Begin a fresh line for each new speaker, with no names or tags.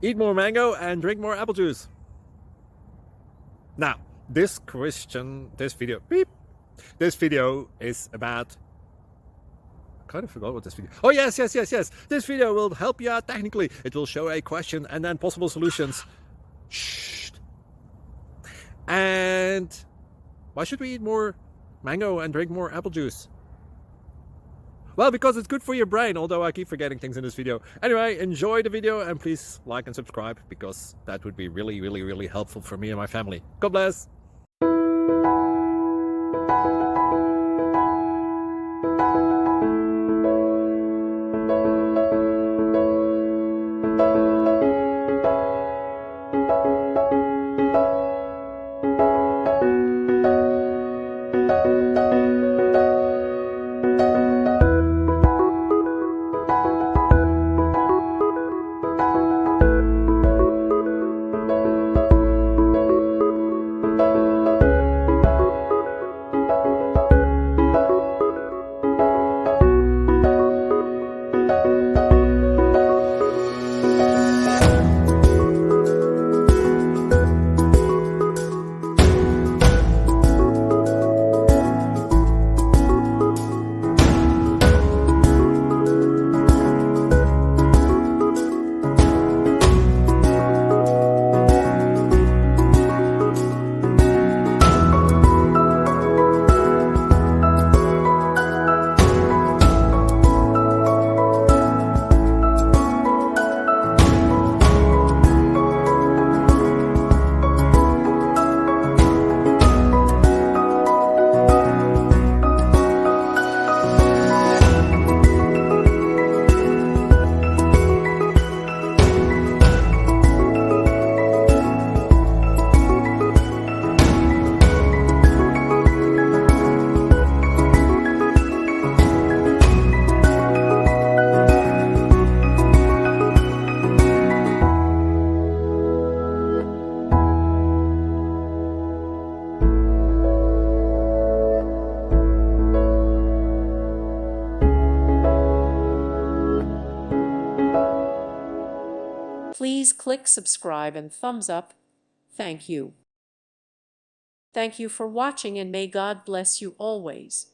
Eat more mango and drink more apple juice. Now, this video is about, I kind of forgot what this video. Oh, yes. This video will help you out technically. It will show a question and then possible solutions. Shh. And why should we eat more mango and drink more apple juice? Well, because it's good for your brain, although I keep forgetting things in this video. Anyway, enjoy the video and please like and subscribe, because that would be really helpful for me and my family. God bless.
Please click subscribe and thumbs up. Thank you. Thank you for watching, and may God bless you always.